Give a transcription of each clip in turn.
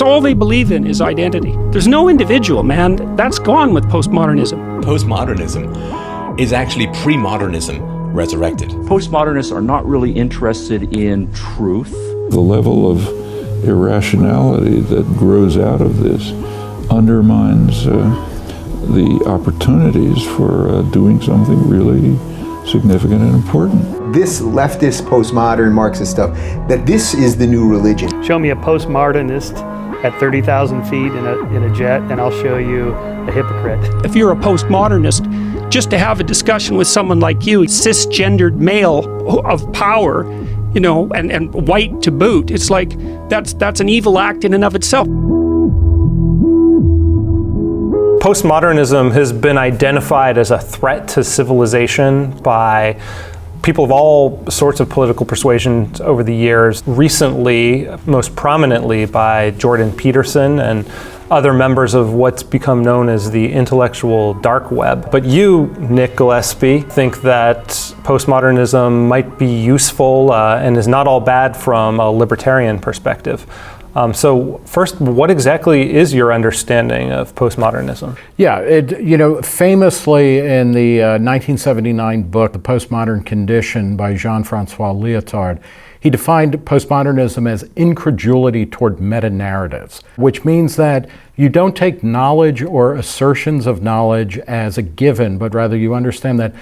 That's all they believe in is identity. There's no individual, man. That's gone with postmodernism. Postmodernism is actually pre-modernism resurrected. Postmodernists are not really interested in truth. The level of irrationality that grows out of this undermines the opportunities for doing something really significant and important. This leftist, postmodern, Marxist stuff, that this is the new religion. Show me a postmodernist at 30,000 feet in a jet, and I'll show you a hypocrite. If you're a postmodernist, just to have a discussion with someone like you, cisgendered male of power, you know, and white to boot, it's like that's an evil act in and of itself. Postmodernism has been identified as a threat to civilization by people of all sorts of political persuasions over the years. Recently, most prominently by Jordan Peterson and other members of what's become known as the intellectual dark web. But you, Nick Gillespie, think that postmodernism might be useful and is not all bad from a libertarian perspective. So first, what exactly is your understanding of postmodernism? Yeah, famously in the 1979 book, The Postmodern Condition by Jean-Francois Lyotard, he defined postmodernism as incredulity toward metanarratives, which means that you don't take knowledge or assertions of knowledge as a given, but rather you understand that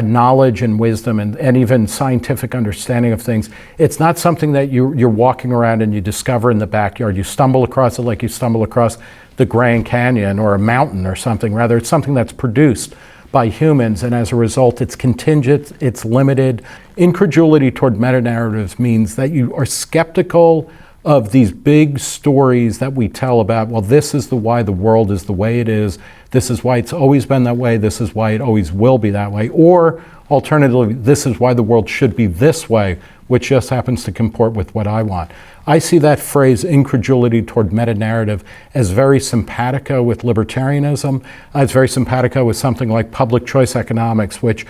knowledge and wisdom and even scientific understanding of things, it's not something that you're walking around and you discover in the backyard. You stumble across it like you stumble across the Grand Canyon or a mountain or something. Rather, it's something that's produced by humans, and as a result, it's contingent, it's limited. Incredulity toward metanarratives means that you are skeptical of these big stories that we tell about, well, this is why the world is the way it is, this is why it's always been that way, this is why it always will be that way, or alternatively, this is why the world should be this way, which just happens to comport with what I want. I see that phrase, incredulity toward metanarrative, as very simpatico with libertarianism. It's very simpatico with something like public choice economics, which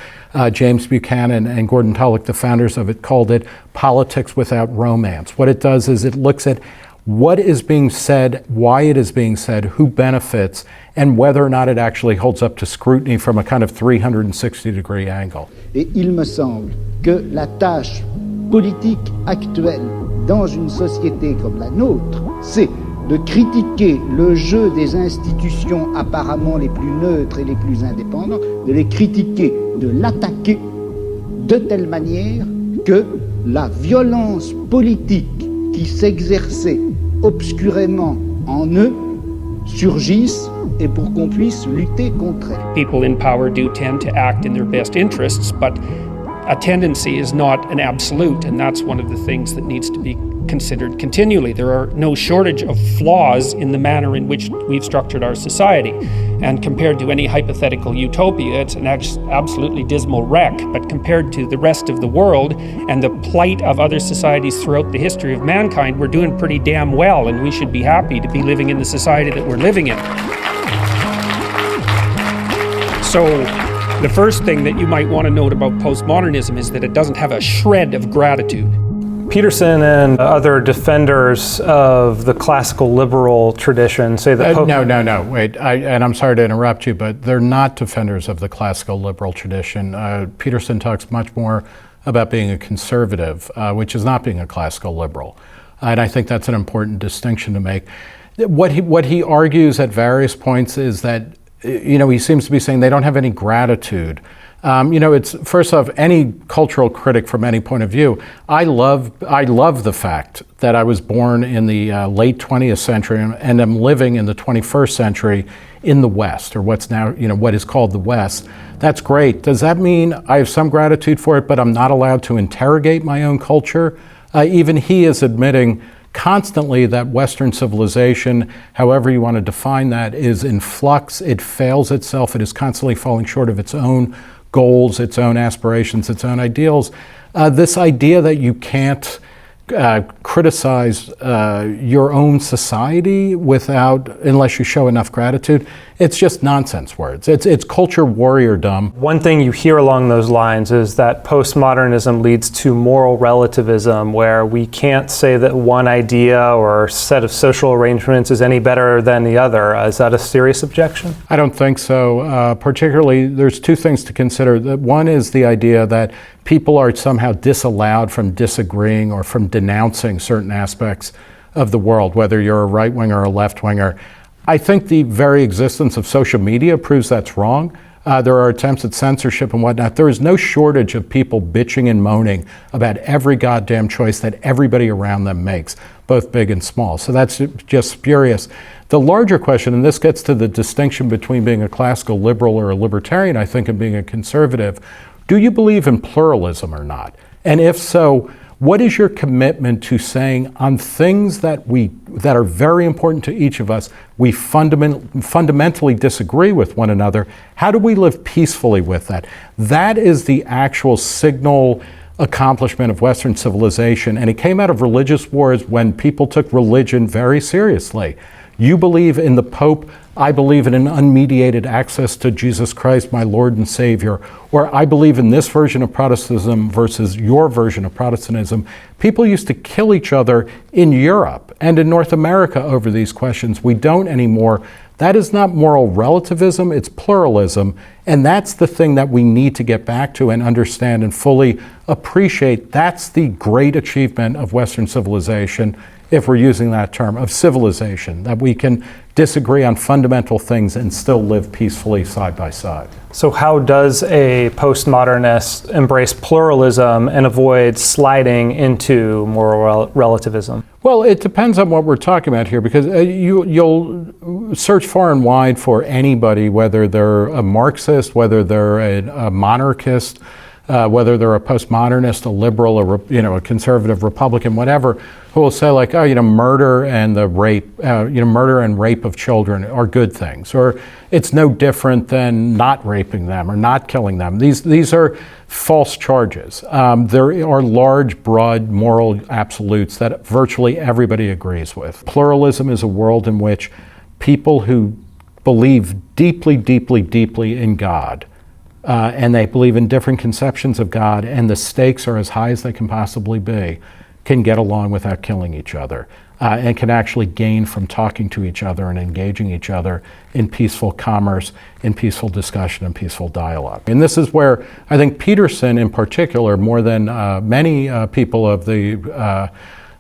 James Buchanan and Gordon Tullock, the founders of it, called it politics without romance. What it does is it looks at what is being said, why it is being said, who benefits, and whether or not it actually holds up to scrutiny from a kind of 360-degree angle. Et il me semble que la tâche politique actuelle dans une société comme la nôtre, c'est de critiquer le jeu des institutions apparemment les plus neutres et les plus indépendantes, de les critiquer, de l'attaquer de telle manière que la violence politique qui s'exerçait obscurément en eux surgisse et pour qu'on puisse lutter contre elle. People in power do tend to act in their best interests, but a tendency is not an absolute, and that's one of the things that needs to be considered continually. There are no shortage of flaws in the manner in which we've structured our society, and compared to any hypothetical utopia, it's an absolutely dismal wreck, but compared to the rest of the world and the plight of other societies throughout the history of mankind, we're doing pretty damn well, and we should be happy to be living in the society that we're living in. So, the first thing that you might want to note about postmodernism is that it doesn't have a shred of gratitude. Peterson and other defenders of the classical liberal tradition say that... No, wait, and I'm sorry to interrupt you, but they're not defenders of the classical liberal tradition. Peterson talks much more about being a conservative, which is not being a classical liberal. And I think that's an important distinction to make. What he argues at various points is that he seems to be saying they don't have any gratitude. It's first off, any cultural critic from any point of view, I love the fact that I was born in the late 20th century and am living in the 21st century in the West, or what's now, what is called the West. That's great. Does that mean I have some gratitude for it, but I'm not allowed to interrogate my own culture? Even he is admitting constantly that Western civilization, however you want to define that, is in flux. It fails itself. It is constantly falling short of its own goals, its own aspirations, its own ideals. This idea that you can't criticize your own society unless you show enough gratitude. It's just nonsense words. It's culture warriordom. One thing you hear along those lines is that postmodernism leads to moral relativism, where we can't say that one idea or set of social arrangements is any better than the other. Is that a serious objection? I don't think so. Particularly, there's two things to consider. One is the idea that people are somehow disallowed from disagreeing or from denouncing certain aspects of the world, whether you're a right-winger or a left-winger. I think the very existence of social media proves that's wrong. There are attempts at censorship and whatnot. There is no shortage of people bitching and moaning about every goddamn choice that everybody around them makes, both big and small. So that's just spurious. The larger question, and this gets to the distinction between being a classical liberal or a libertarian, I think, and being a conservative. Do you believe in pluralism or not? And if so, what is your commitment to saying on things that are very important to each of us, we fundamentally disagree with one another? How do we live peacefully with that? That is the actual signal accomplishment of Western civilization, and it came out of religious wars when people took religion very seriously. You believe in the Pope, I believe in an unmediated access to Jesus Christ, my Lord and Savior, or I believe in this version of Protestantism versus your version of Protestantism. People used to kill each other in Europe and in North America over these questions. We don't anymore. That is not moral relativism, it's pluralism, and that's the thing that we need to get back to and understand and fully appreciate. That's the great achievement of Western civilization, if we're using that term, of civilization, that we can disagree on fundamental things and still live peacefully side by side. So how does a postmodernist embrace pluralism and avoid sliding into moral relativism? Well, it depends on what we're talking about here, because you'll search far and wide for anybody, whether they're a Marxist, whether they're a monarchist, whether they're a postmodernist, a liberal, a conservative Republican, whatever, who will say like, murder and rape of children are good things, or it's no different than not raping them or not killing them. These are false charges. There are large, broad moral absolutes that virtually everybody agrees with. Pluralism is a world in which people who believe deeply, deeply, deeply in God, and they believe in different conceptions of God, and the stakes are as high as they can possibly be, can get along without killing each other, and can actually gain from talking to each other and engaging each other in peaceful commerce, in peaceful discussion, and peaceful dialogue. And this is where I think Peterson in particular, more than many people of the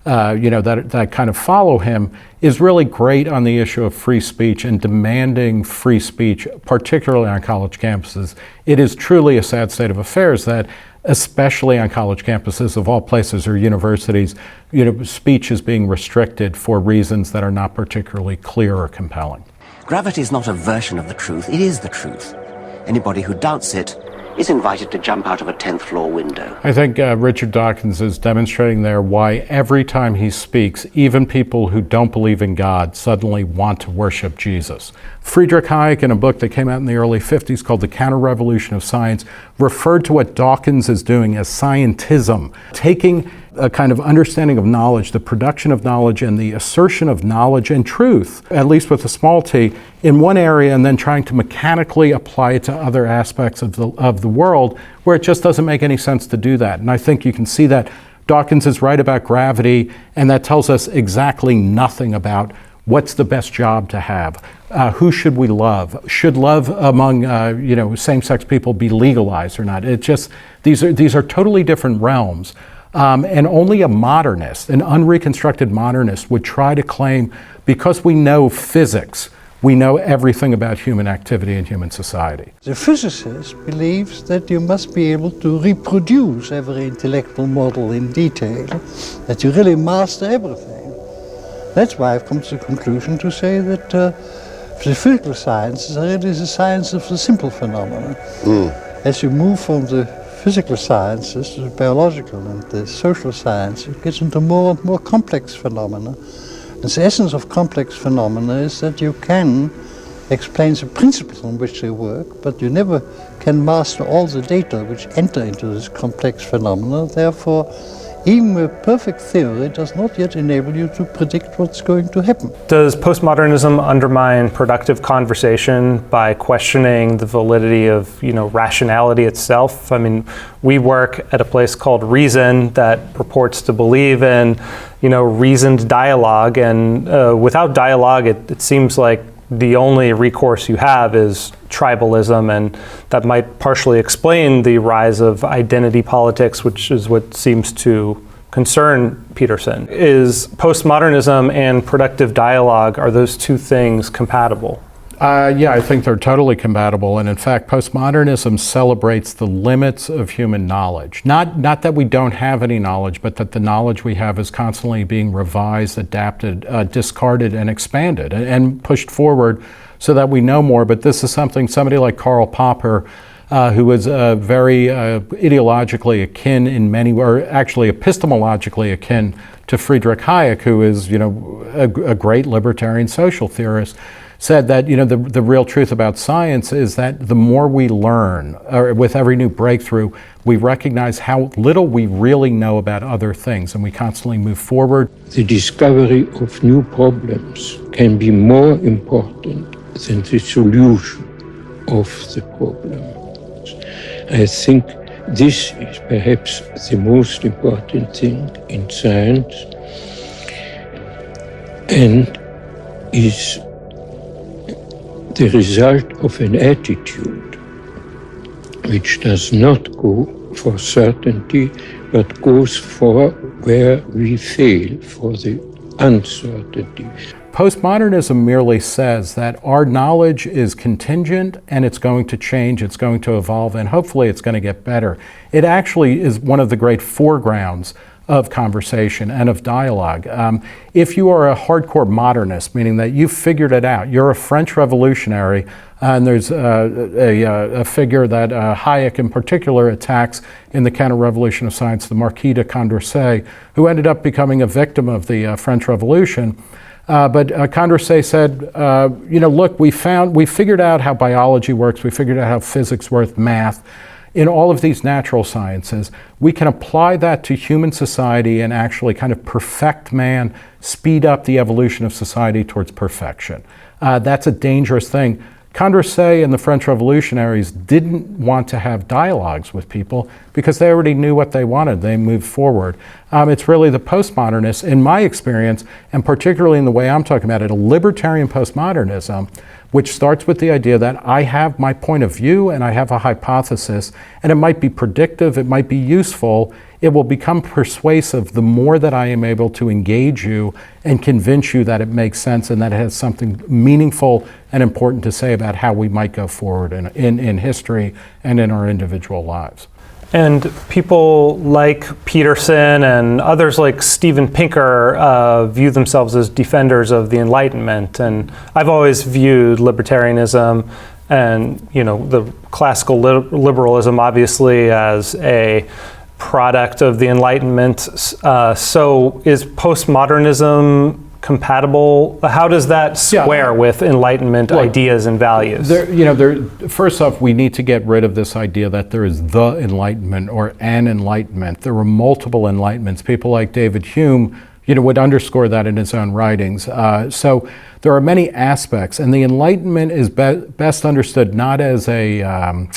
that kind of follow him, is really great on the issue of free speech and demanding free speech, particularly on college campuses. It is truly a sad state of affairs that, especially on college campuses of all places or universities, speech is being restricted for reasons that are not particularly clear or compelling. Gravity is not a version of the truth, it is the truth. Anybody who doubts it is invited to jump out of a 10th floor window. I think Richard Dawkins is demonstrating there why every time he speaks, even people who don't believe in God suddenly want to worship Jesus. Friedrich Hayek, in a book that came out in the early 50s called The Counter-Revolution of Science, referred to what Dawkins is doing as scientism, taking a kind of understanding of knowledge, the production of knowledge and the assertion of knowledge and truth, at least with a small t, in one area, and then trying to mechanically apply it to other aspects of the world where it just doesn't make any sense to do that. And I think you can see that Dawkins is right about gravity, and that tells us exactly nothing about what's the best job to have, who should we love, should love among same-sex people be legalized or not. It just, these are totally different realms. And only a modernist, an unreconstructed modernist, would try to claim, because we know physics, we know everything about human activity and human society. The physicist believes that you must be able to reproduce every intellectual model in detail, that you really master everything. That's why I've come to the conclusion to say that the physical sciences are really the science of the simple phenomena. As you move from the physical sciences, the biological and the social science, it gets into more and more complex phenomena. And the essence of complex phenomena is that you can explain the principles on which they work, but you never can master all the data which enter into this complex phenomena. Therefore, Even a perfect theory does not yet enable you to predict what's going to happen. Does postmodernism undermine productive conversation by questioning the validity of, rationality itself? I mean, we work at a place called Reason that purports to believe in, reasoned dialogue, and without dialogue, it seems like the only recourse you have is tribalism, and that might partially explain the rise of identity politics, which is what seems to concern Peterson. Is postmodernism and productive dialogue, are those two things compatible? Yeah, I think they're totally compatible. And in fact, postmodernism celebrates the limits of human knowledge. Not that we don't have any knowledge, but that the knowledge we have is constantly being revised, adapted, discarded, and expanded and pushed forward so that we know more. But this is something somebody like Karl Popper, who was very ideologically akin in many, or actually epistemologically akin to Friedrich Hayek, who is, a great libertarian social theorist, said that the real truth about science is that the more we learn, or with every new breakthrough, we recognize how little we really know about other things, and we constantly move forward. The discovery of new problems can be more important than the solution of the problems. I think this is perhaps the most important thing in science, and is the result of an attitude which does not go for certainty, but goes for where we fail, for the uncertainty. Postmodernism merely says that our knowledge is contingent and it's going to change, it's going to evolve, and hopefully it's going to get better. It actually is one of the great foregrounds of conversation and of dialogue. If you are a hardcore modernist, meaning that you've figured it out, you're a French revolutionary, and there's a figure that Hayek in particular attacks in the Counter-Revolution of Science, the Marquis de Condorcet, who ended up becoming a victim of the French Revolution. But Condorcet said, look, we figured out how biology works, we figured out how physics works, math. In all of these natural sciences, we can apply that to human society and actually kind of perfect man, speed up the evolution of society towards perfection. That's a dangerous thing. Condorcet and the French revolutionaries didn't want to have dialogues with people because they already knew what they wanted. They moved forward. It's really the postmodernists, in my experience, and particularly in the way I'm talking about it, a libertarian postmodernism, which starts with the idea that I have my point of view and I have a hypothesis, and it might be predictive, it might be useful, it will become persuasive the more that I am able to engage you and convince you that it makes sense and that it has something meaningful and important to say about how we might go forward in history and in our individual lives. And people like Peterson and others like Steven Pinker view themselves as defenders of the Enlightenment. And I've always viewed libertarianism and the classical liberalism obviously as a product of the Enlightenment. So is postmodernism compatible? How does that square with Enlightenment ideas and values? First off, we need to get rid of this idea that there is the Enlightenment or an Enlightenment. There were multiple Enlightenments. People like David Hume, would underscore that in his own writings. So there are many aspects, and the Enlightenment is best understood not as a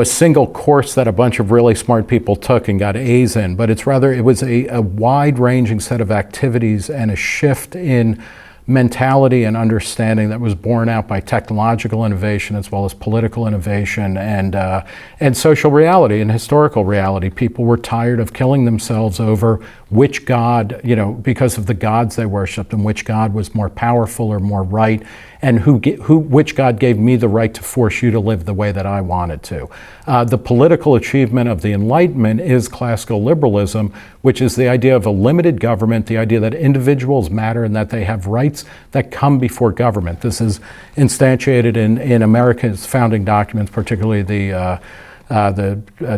single course that a bunch of really smart people took and got A's in, but it was a wide-ranging set of activities and a shift in mentality and understanding that was borne out by technological innovation as well as political innovation and social reality and historical reality. People were tired of killing themselves over which God, because of the gods they worshipped, and which God was more powerful or more right, and which God gave me the right to force you to live the way that I wanted to. The political achievement of the Enlightenment is classical liberalism, which is the idea of a limited government, the idea that individuals matter and that they have rights that come before government. This is instantiated in America's founding documents, particularly the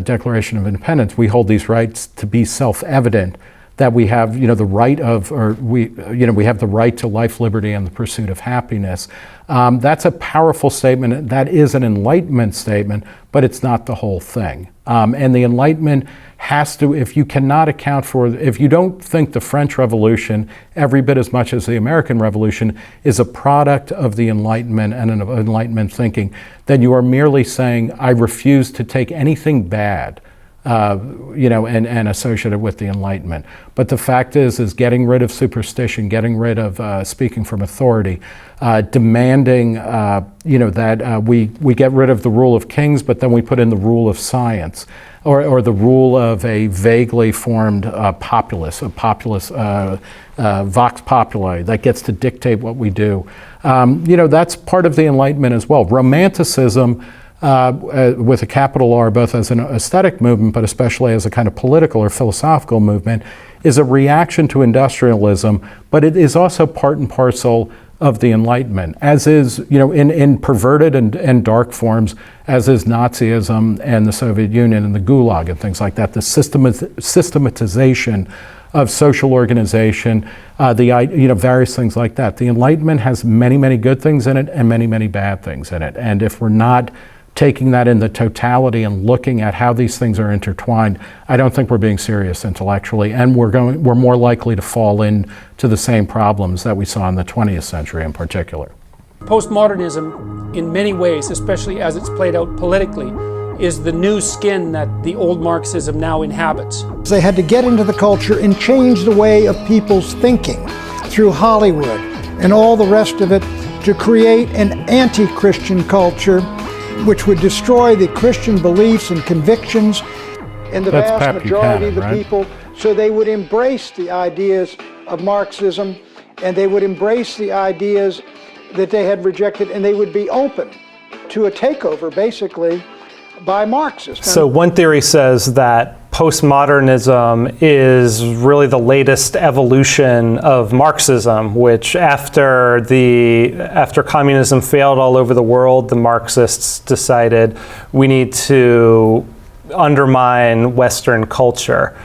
Declaration of Independence. We hold these rights to be self-evident, that we have, the right of, or we have the right to life, liberty, and the pursuit of happiness. That's a powerful statement. That is an Enlightenment statement, but it's not the whole thing. And the Enlightenment has to, if you cannot account for, if you don't think the French Revolution, every bit as much as the American Revolution, is a product of the Enlightenment and of Enlightenment thinking, then you are merely saying, I refuse to take anything bad, and associated with the Enlightenment. But the fact is getting rid of superstition, getting rid of speaking from authority, demanding, that we get rid of the rule of kings, but then we put in the rule of science, or the rule of a vaguely formed populace, vox populi, that gets to dictate what we do. That's part of the Enlightenment as well. Romanticism, with a capital R, both as an aesthetic movement, but especially as a kind of political or philosophical movement, is a reaction to industrialism, but it is also part and parcel of the Enlightenment, as is, in perverted and dark forms, as is Nazism and the Soviet Union and the Gulag and things like that, the systematization of social organization, various things like that. The Enlightenment has many, many good things in it and many, many bad things in it. And if we're not taking that in the totality and looking at how these things are intertwined, I don't think we're being serious intellectually, and we're more likely to fall into the same problems that we saw in the 20th century in particular. Postmodernism, in many ways, especially as it's played out politically, is the new skin that the old Marxism now inhabits. They had to get into the culture and change the way of people's thinking through Hollywood and all the rest of it to create an anti-Christian culture which would destroy the Christian beliefs and convictions in the vast majority of the people. So they would embrace the ideas of Marxism, and they would embrace the ideas that they had rejected, and they would be open to a takeover, basically, by Marxists. So one theory says that postmodernism is really the latest evolution of Marxism, which after communism failed all over the world, the Marxists decided we need to undermine Western culture.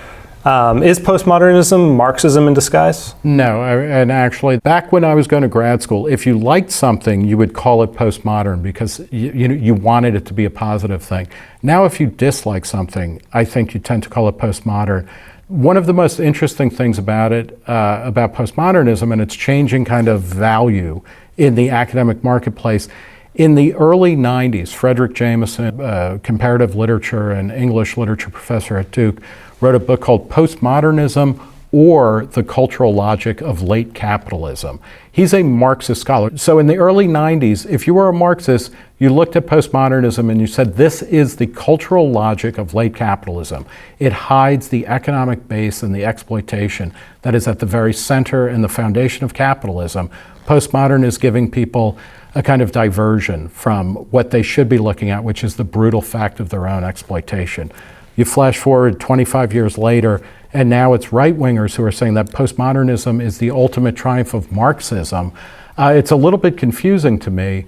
Is postmodernism Marxism in disguise? No, and actually, back when I was going to grad school, if you liked something, you would call it postmodern because you wanted it to be a positive thing. Now, if you dislike something, I think you tend to call it postmodern. One of the most interesting things about it, about postmodernism and its changing kind of value in the academic marketplace, in the early 90s, Frederick Jameson, comparative literature and English literature professor at Duke, wrote a book called Postmodernism or the Cultural Logic of Late Capitalism. He's a Marxist scholar. So in the early 90s, if you were a Marxist, you looked at postmodernism and you said, this is the cultural logic of late capitalism. It hides the economic base and the exploitation that is at the very center and the foundation of capitalism. Postmodern is giving people a kind of diversion from what they should be looking at, which is the brutal fact of their own exploitation. You flash forward 25 years later, and now it's right-wingers who are saying that postmodernism is the ultimate triumph of Marxism. It's a little bit confusing to me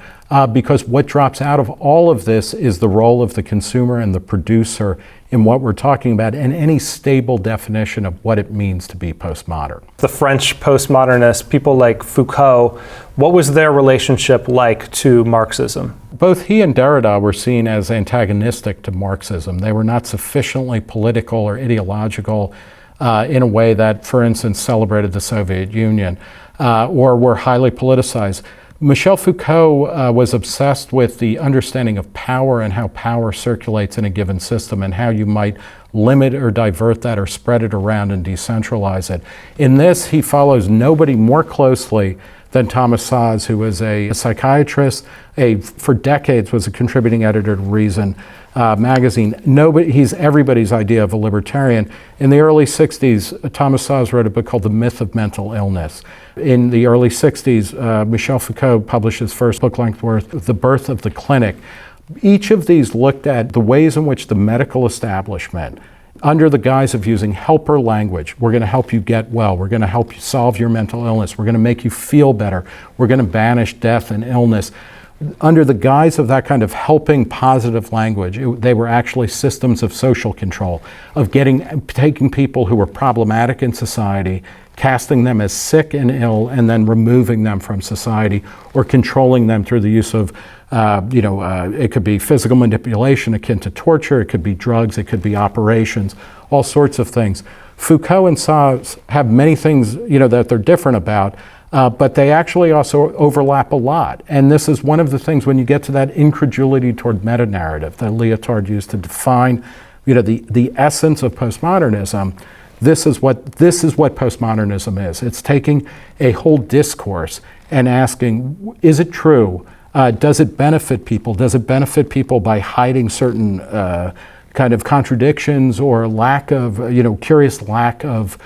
because what drops out of all of this is the role of the consumer and the producer in what we're talking about and any stable definition of what it means to be postmodern. The French postmodernists, people like Foucault, what was their relationship like to Marxism? Both he and Derrida were seen as antagonistic to Marxism. They were not sufficiently political or ideological in a way that, for instance, celebrated the Soviet Union or were highly politicized. Michel Foucault was obsessed with the understanding of power and how power circulates in a given system and how you might limit or divert that or spread it around and decentralize it. In this, he follows nobody more closely than Thomas Szasz, who was a psychiatrist, for decades was a contributing editor to Reason magazine. He's everybody's idea of a libertarian. In the early 60s, Thomas Szasz wrote a book called The Myth of Mental Illness. In the early 60s, Michel Foucault published his first book-length work, The Birth of the Clinic. Each of these looked at the ways in which the medical establishment, under the guise of using helper language, we're going to help you get well, we're going to help you solve your mental illness, we're going to make you feel better, we're going to banish death and illness, under the guise of that kind of helping positive language, they were actually systems of social control, of taking people who were problematic in society, casting them as sick and ill, and then removing them from society, or controlling them through the use of, it could be physical manipulation akin to torture, it could be drugs, it could be operations, all sorts of things. Foucault and Sauss have many things, that they're different about, but they actually also overlap a lot. And this is one of the things when you get to that incredulity toward metanarrative that Lyotard used to define, the essence of postmodernism. This is what postmodernism is. It's taking a whole discourse and asking, is it true? Does it benefit people? Does it benefit people by hiding certain kind of contradictions or lack of, curious lack of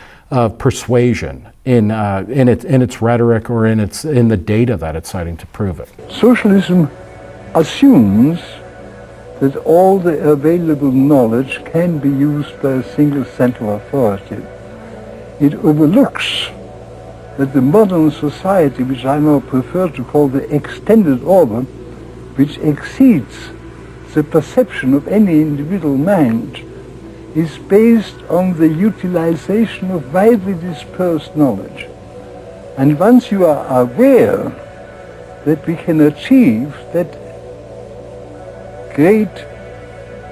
persuasion in its rhetoric or in the data that it's citing to prove it? Socialism assumes that all the available knowledge can be used by a single central authority. It overlooks that the modern society, which I now prefer to call the extended order, which exceeds the perception of any individual mind, is based on the utilization of widely dispersed knowledge. And once you are aware that we can achieve that great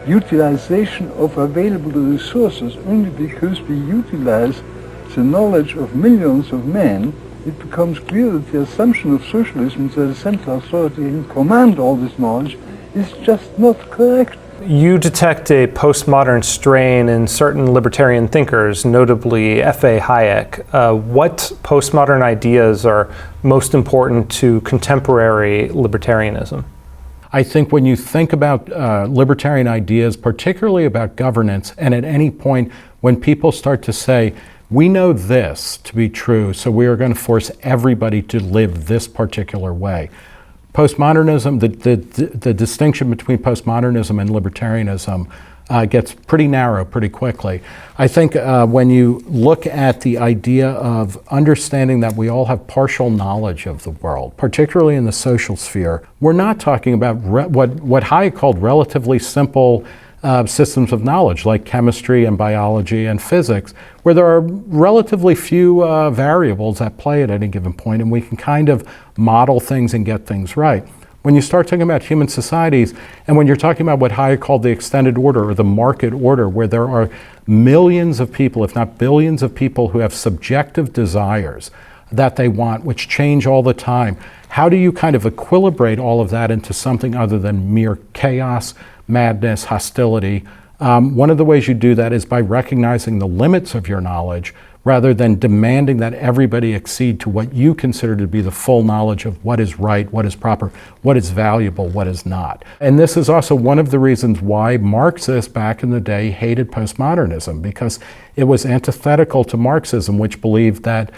utilization of available resources only because we utilize the knowledge of millions of men, it becomes clear that the assumption of socialism that a central authority can command all this knowledge is just not correct. You detect a postmodern strain in certain libertarian thinkers, notably F.A. Hayek. What postmodern ideas are most important to contemporary libertarianism? I think when you think about libertarian ideas, particularly about governance, and at any point when people start to say, we know this to be true, so we are going to force everybody to live this particular way. Postmodernism, the distinction between postmodernism and libertarianism gets pretty narrow pretty quickly. I think when you look at the idea of understanding that we all have partial knowledge of the world, particularly in the social sphere, we're not talking about what Hayek called relatively simple systems of knowledge like chemistry and biology and physics, where there are relatively few variables at play at any given point, and we can kind of model things and get things right. When you start talking about human societies, and when you're talking about what Hayek called the extended order or the market order, where there are millions of people, if not billions of people, who have subjective desires that they want, which change all the time, how do you kind of equilibrate all of that into something other than mere chaos, madness, hostility? One of the ways you do that is by recognizing the limits of your knowledge rather than demanding that everybody accede to what you consider to be the full knowledge of what is right, what is proper, what is valuable, what is not. And this is also one of the reasons why Marxists back in the day hated postmodernism, because it was antithetical to Marxism, which believed that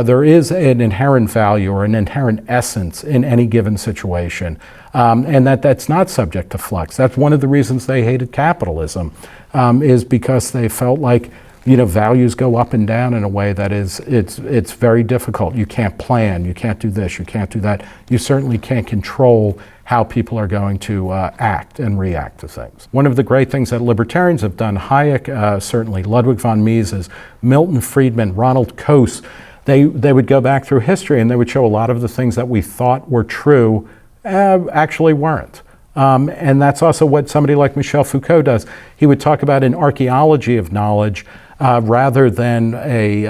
there is an inherent value or an inherent essence in any given situation, and that's not subject to flux. That's one of the reasons they hated capitalism, is because they felt like values go up and down in a way that it's very difficult. You can't plan, you can't do this, you can't do that. You certainly can't control how people are going to act and react to things. One of the great things that libertarians have done, Hayek certainly, Ludwig von Mises, Milton Friedman, Ronald Coase, they would go back through history and they would show a lot of the things that we thought were true actually weren't. And that's also what somebody like Michel Foucault does. He would talk about an archaeology of knowledge rather than a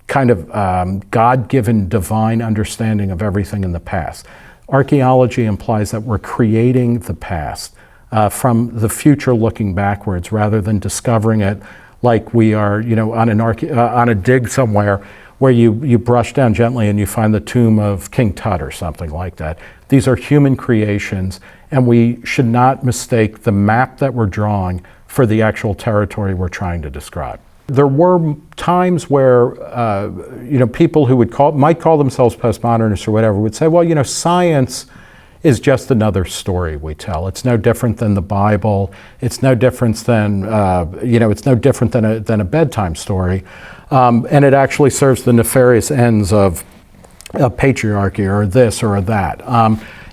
kind of God-given divine understanding of everything in the past. Archaeology implies that we're creating the past from the future looking backwards rather than discovering it like we are on a dig somewhere where you brush down gently and you find the tomb of King Tut or something like that. These are human creations, and we should not mistake the map that we're drawing for the actual territory we're trying to describe. There were times where people who might call themselves postmodernists or whatever would say, well, science is just another story we tell. It's no different than the Bible. It's no different than than a bedtime story, and it actually serves the nefarious ends of a patriarchy or this or that.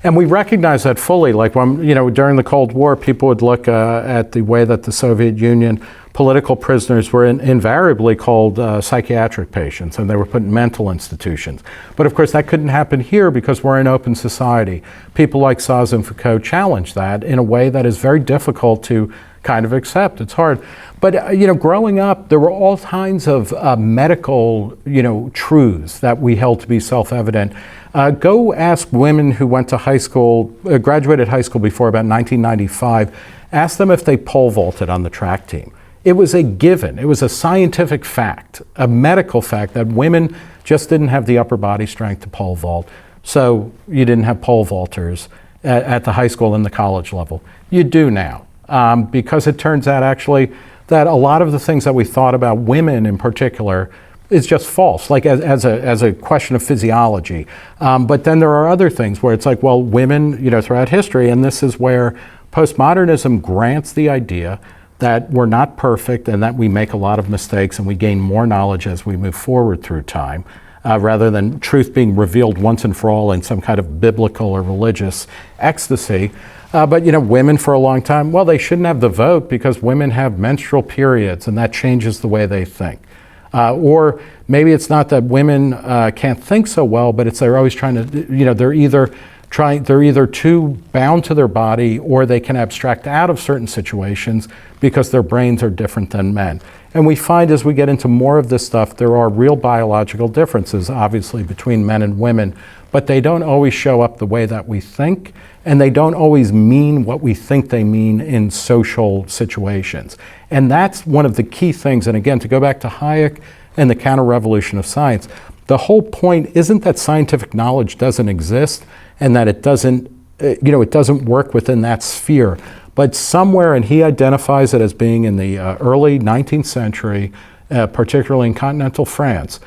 And we recognize that fully. Like when, during the Cold War, people would look at the way that the Soviet Union political prisoners were invariably called psychiatric patients, and they were put in mental institutions. But of course, that couldn't happen here because we're an open society. People like Saz and Foucault challenge that in a way that is very difficult to kind of accept. It's hard. But, growing up, there were all kinds of medical, truths that we held to be self-evident. Go ask women who went to high school, graduated high school before about 1995, ask them if they pole vaulted on the track team. It was a given. It was a scientific fact, a medical fact, that women just didn't have the upper body strength to pole vault. So you didn't have pole vaulters at the high school and the college level. You do now, because it turns out actually that a lot of the things that we thought about women in particular is just false, like as a question of physiology. But then there are other things where it's like, well, women, throughout history, and this is where postmodernism grants the idea that we're not perfect and that we make a lot of mistakes and we gain more knowledge as we move forward through time, rather than truth being revealed once and for all in some kind of biblical or religious ecstasy. But women for a long time, well, they shouldn't have the vote because women have menstrual periods and that changes the way they think. Or maybe it's not that women can't think so well, but it's they're always trying to, they're either too bound to their body or they can abstract out of certain situations because their brains are different than men. And we find as we get into more of this stuff, there are real biological differences, obviously, between men and women, but they don't always show up the way that we think, and they don't always mean what we think they mean in social situations. And that's one of the key things. And again, to go back to Hayek and the counter-revolution of science, the whole point isn't that scientific knowledge doesn't exist and that it doesn't work within that sphere. But somewhere, and he identifies it as being in the early 19th century, particularly in continental France,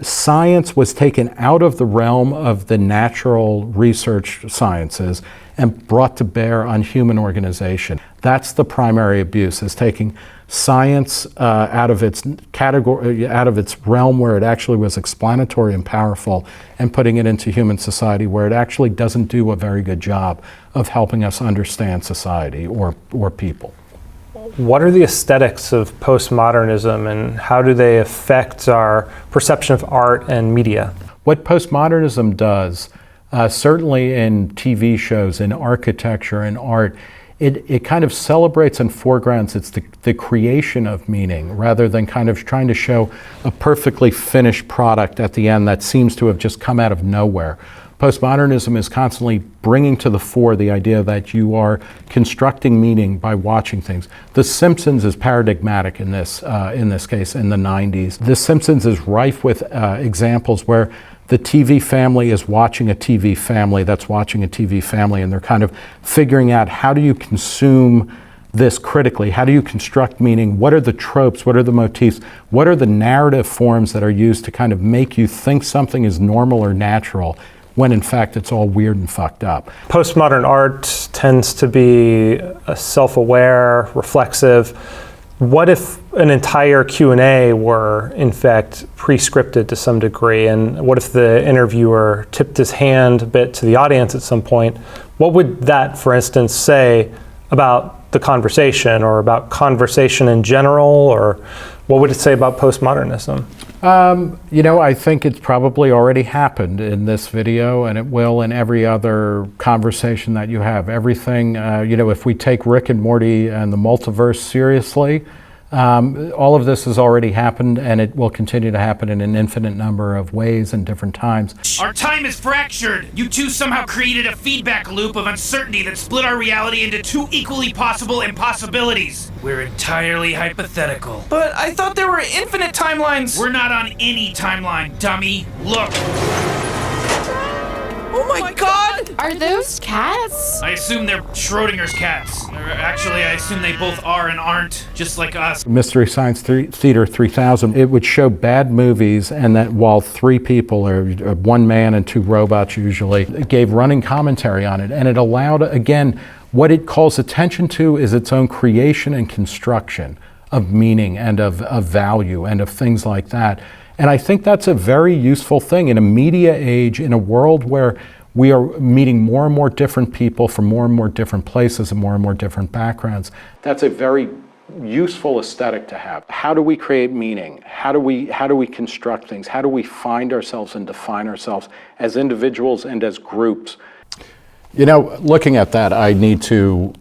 science was taken out of the realm of the natural research sciences and brought to bear on human organization. That's the primary abuse, is taking science out of its category, out of its realm where it actually was explanatory and powerful, and putting it into human society where it actually doesn't do a very good job of helping us understand society or people. What are the aesthetics of postmodernism and how do they affect our perception of art and media? What postmodernism does, certainly in TV shows, in architecture, in art, it kind of celebrates and foregrounds the creation of meaning rather than kind of trying to show a perfectly finished product at the end that seems to have just come out of nowhere. Postmodernism is constantly bringing to the fore the idea that you are constructing meaning by watching things. The Simpsons is paradigmatic in this case in the 90s. The Simpsons is rife with examples where the TV family is watching a TV family that's watching a TV family, and they're kind of figuring out, how do you consume this critically? How do you construct meaning? What are the tropes? What are the motifs? What are the narrative forms that are used to kind of make you think something is normal or natural, when in fact it's all weird and fucked up? Postmodern art tends to be self-aware, reflexive. What if an entire Q&A were in fact pre-scripted to some degree? And what if the interviewer tipped his hand a bit to the audience at some point? What would that, for instance, say about the conversation or about conversation in general? Or what would it say about postmodernism? I think it's probably already happened in this video, and it will in every other conversation that you have. Everything, if we take Rick and Morty and the multiverse seriously, all of this has already happened, and it will continue to happen in an infinite number of ways and different times. Our time is fractured. You two somehow created a feedback loop of uncertainty that split our reality into two equally possible impossibilities. We're entirely hypothetical. But I thought there were infinite timelines. We're not on any timeline, dummy. Look. Oh my god! Are those cats? I assume they're Schrodinger's cats. Or actually, I assume they both are and aren't, just like us. Mystery Science Theater 3000, it would show bad movies, and that while three people, or one man and two robots usually, it gave running commentary on it. And it allowed, again, what it calls attention to is its own creation and construction of meaning and of value and of things like that. And I think that's a very useful thing in a media age, in a world where we are meeting more and more different people from more and more different places and more different backgrounds. That's a very useful aesthetic to have. How do we create meaning? How do we construct things? How do we find ourselves and define ourselves as individuals and as groups? You know, looking at that, I need to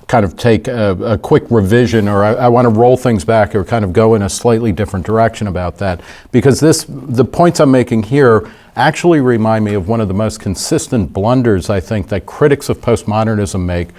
kind of take a quick revision, or I want to roll things back or kind of go in a slightly different direction about that, because the points I'm making here actually remind me of one of the most consistent blunders, I think, that critics of postmodernism make,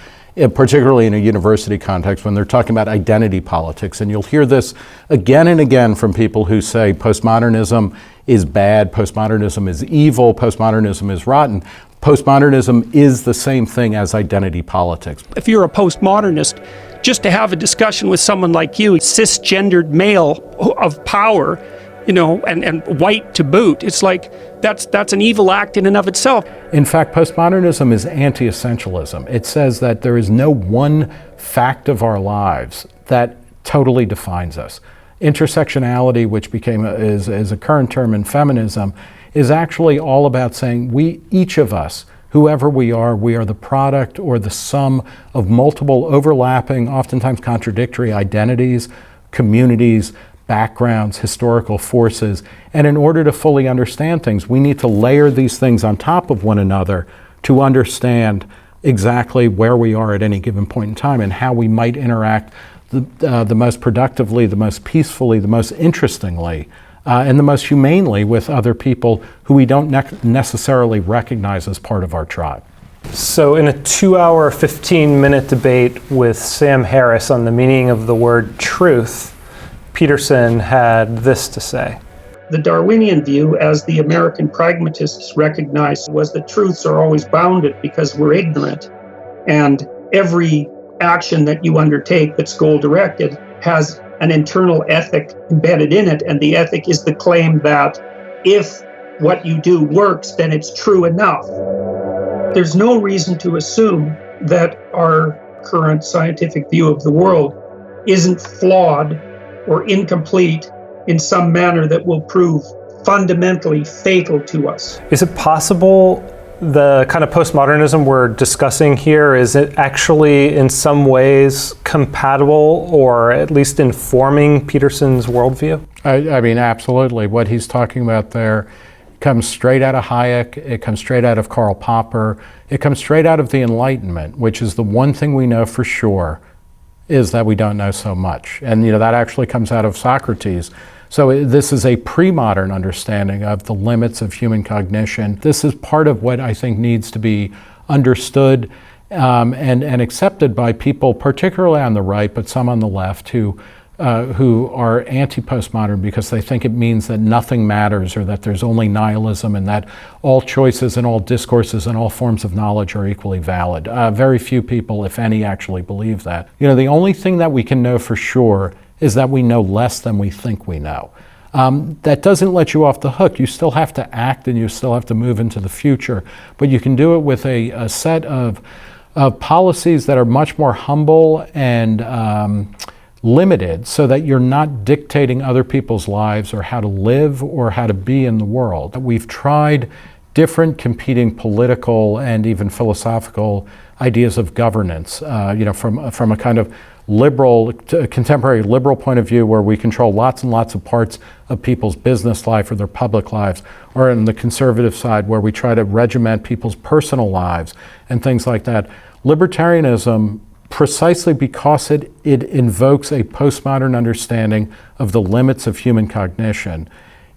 particularly in a university context, when they're talking about identity politics. And you'll hear this again and again from people who say postmodernism is bad, postmodernism is evil, postmodernism is rotten. Postmodernism is the same thing as identity politics. If you're a postmodernist, just to have a discussion with someone like you, cisgendered male of power, you know, and white to boot, it's like that's an evil act in and of itself. In fact, postmodernism is anti-essentialism. It says that there is no one fact of our lives that totally defines us. Intersectionality, which is a current term in feminism, is actually all about saying each of us, whoever we are the product or the sum of multiple overlapping, oftentimes contradictory identities, communities, backgrounds, historical forces. And in order to fully understand things, we need to layer these things on top of one another to understand exactly where we are at any given point in time and how we might interact the most productively, the most peacefully, the most interestingly, and the most humanely with other people who we don't necessarily recognize as part of our tribe. So in a 2-hour, 15-minute debate with Sam Harris on the meaning of the word truth, Peterson had this to say. The Darwinian view, as the American pragmatists recognized, was that truths are always bounded because we're ignorant. And every action that you undertake that's goal-directed has an internal ethic embedded in it, and the ethic is the claim that if what you do works, then it's true enough. There's no reason to assume that our current scientific view of the world isn't flawed or incomplete in some manner that will prove fundamentally fatal to us. Is it possible the kind of postmodernism we're discussing here, is it actually in some ways compatible or at least informing Peterson's worldview? I mean, absolutely. What he's talking about there comes straight out of Hayek, it comes straight out of Karl Popper, it comes straight out of the Enlightenment, which is the one thing we know for sure is that we don't know so much. And that actually comes out of Socrates. So this is a pre-modern understanding of the limits of human cognition. This is part of what I think needs to be understood and accepted by people, particularly on the right, but some on the left, who are anti-postmodern because they think it means that nothing matters or that there's only nihilism and that all choices and all discourses and all forms of knowledge are equally valid. Very few people, if any, actually believe that. The only thing that we can know for sure is that we know less than we think we know. That doesn't let you off the hook. You still have to act and you still have to move into the future, but you can do it with a set of policies that are much more humble and limited, so that you're not dictating other people's lives or how to live or how to be in the world. We've tried different competing political and even philosophical ideas of governance, from a kind of liberal, contemporary liberal point of view, where we control lots and lots of parts of people's business life or their public lives, or in the conservative side, where we try to regiment people's personal lives and things like that. Libertarianism, precisely because it invokes a postmodern understanding of the limits of human cognition,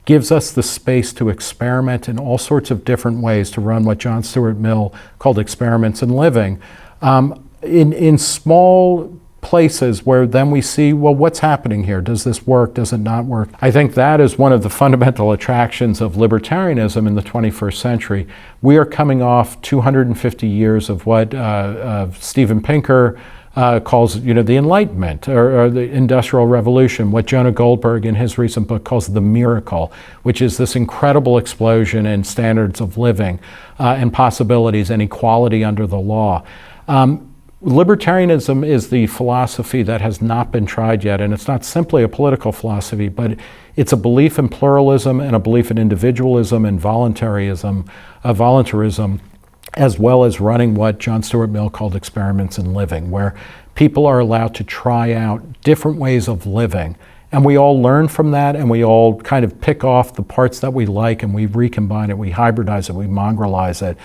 gives us the space to experiment in all sorts of different ways, to run what John Stuart Mill called experiments in living, in small places where then we see, well, what's happening here? Does this work? Does it not work? I think that is one of the fundamental attractions of libertarianism in the 21st century. We are coming off 250 years of what Steven Pinker calls, the Enlightenment or the Industrial Revolution, what Jonah Goldberg in his recent book calls the miracle, which is this incredible explosion in standards of living and possibilities and equality under the law. Libertarianism is the philosophy that has not been tried yet, and it's not simply a political philosophy, but it's a belief in pluralism and a belief in individualism and voluntarism, as well as running what John Stuart Mill called experiments in living, where people are allowed to try out different ways of living. And we all learn from that, and we all kind of pick off the parts that we like, and we recombine it, we hybridize it, we mongrelize it.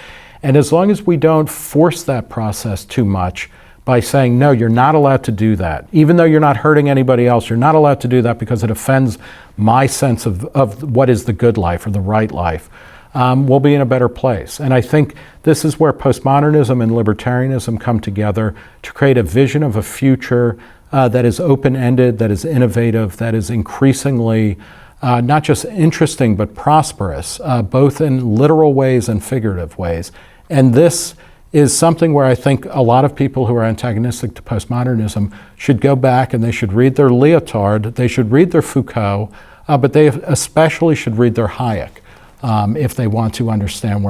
And as long as we don't force that process too much by saying, no, you're not allowed to do that, even though you're not hurting anybody else, you're not allowed to do that because it offends my sense of what is the good life or the right life, we'll be in a better place. And I think this is where postmodernism and libertarianism come together to create a vision of a future that is open-ended, that is innovative, that is increasingly not just interesting but prosperous, both in literal ways and figurative ways. And this is something where I think a lot of people who are antagonistic to postmodernism should go back and they should read their Lyotard, they should read their Foucault, but they especially should read their Hayek if they want to understand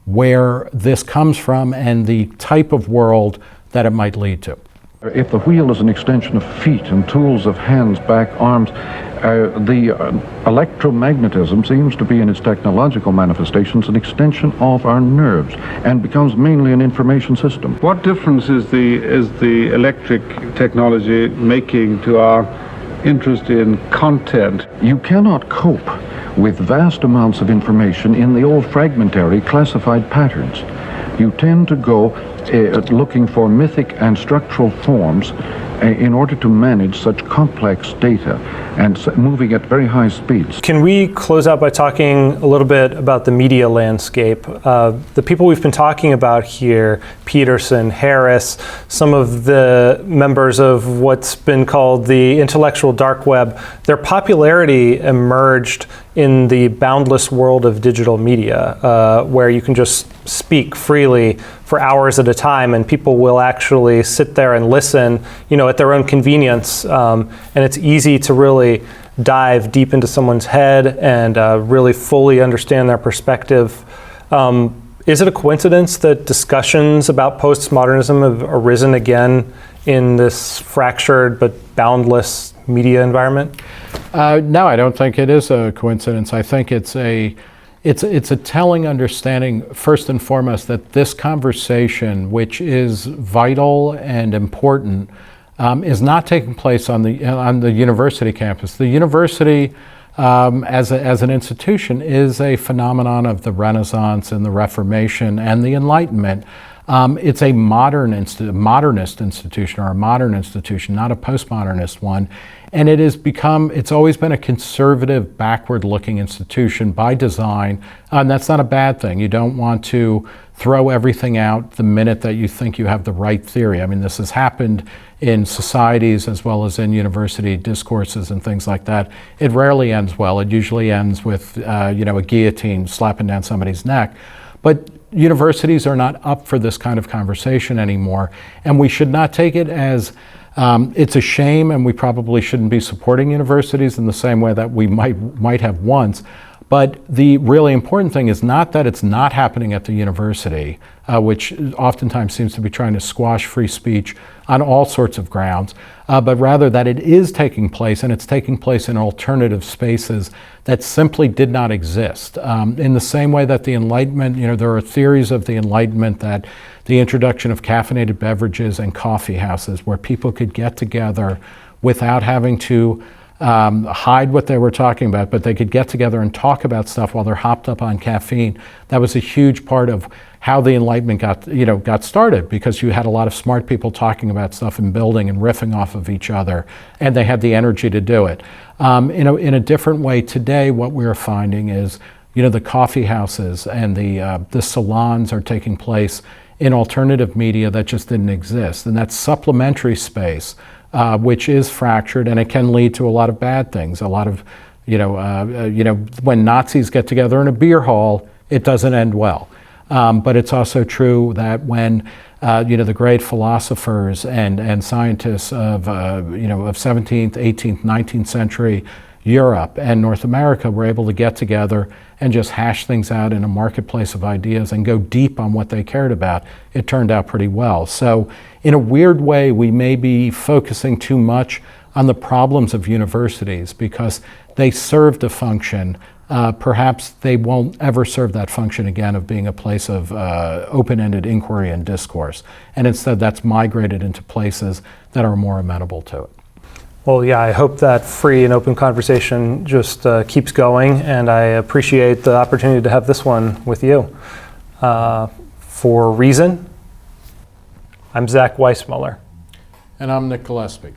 where this comes from and the type of world that it might lead to. If the wheel is an extension of feet and tools of hands, back, arms, the electromagnetism seems to be in its technological manifestations an extension of our nerves and becomes mainly an information system. What difference is the electric technology making to our interest in content? You cannot cope with vast amounts of information in the old fragmentary classified patterns. You tend to go looking for mythic and structural forms in order to manage such complex data and moving at very high speeds. Can we close out by talking a little bit about the media landscape? The people we've been talking about here, Peterson, Harris, some of the members of what's been called the intellectual dark web, their popularity emerged in the boundless world of digital media, where you can just speak freely for hours at a time, and people will actually sit there and listen, at their own convenience. And it's easy to really dive deep into someone's head and really fully understand their perspective. Is it a coincidence that discussions about postmodernism have arisen again in this fractured but boundless media environment? No, I don't think it is a coincidence. I think it's a telling understanding, first and foremost, that this conversation, which is vital and important, is not taking place on the university campus. The university, as an institution, is a phenomenon of the Renaissance and the Reformation and the Enlightenment. It's a modernist institution, or a modern institution, not a postmodernist one. And it's always been a conservative, backward-looking institution by design. And that's not a bad thing. You don't want to throw everything out the minute that you think you have the right theory. I mean, this has happened in societies as well as in university discourses and things like that. It rarely ends well. It usually ends with, a guillotine slapping down somebody's neck. But universities are not up for this kind of conversation anymore. And we should not take it as it's a shame, and we probably shouldn't be supporting universities in the same way that we might have once. But the really important thing is not that it's not happening at the university, which oftentimes seems to be trying to squash free speech on all sorts of grounds, but rather that it is taking place, and it's taking place in alternative spaces that simply did not exist. In the same way that the Enlightenment, there are theories of the Enlightenment that the introduction of caffeinated beverages and coffee houses where people could get together without having to hide what they were talking about, but they could get together and talk about stuff while they're hopped up on caffeine. That was a huge part of how the Enlightenment got started, because you had a lot of smart people talking about stuff and building and riffing off of each other, and they had the energy to do it. In a different way today, what we're finding is, the coffee houses and the salons are taking place in alternative media that just didn't exist, and that supplementary space, which is fractured, and it can lead to a lot of bad things. A lot of, when Nazis get together in a beer hall, it doesn't end well. But it's also true that when, the great philosophers and scientists of 17th, 18th, 19th century Europe and North America were able to get together and just hash things out in a marketplace of ideas and go deep on what they cared about, it turned out pretty well. So in a weird way, we may be focusing too much on the problems of universities because they served a function. Perhaps they won't ever serve that function again of being a place of open-ended inquiry and discourse. And instead that's migrated into places that are more amenable to it. Well, yeah, I hope that free and open conversation just keeps going, and I appreciate the opportunity to have this one with you. For Reason, I'm Zach Weissmueller. And I'm Nick Gillespie.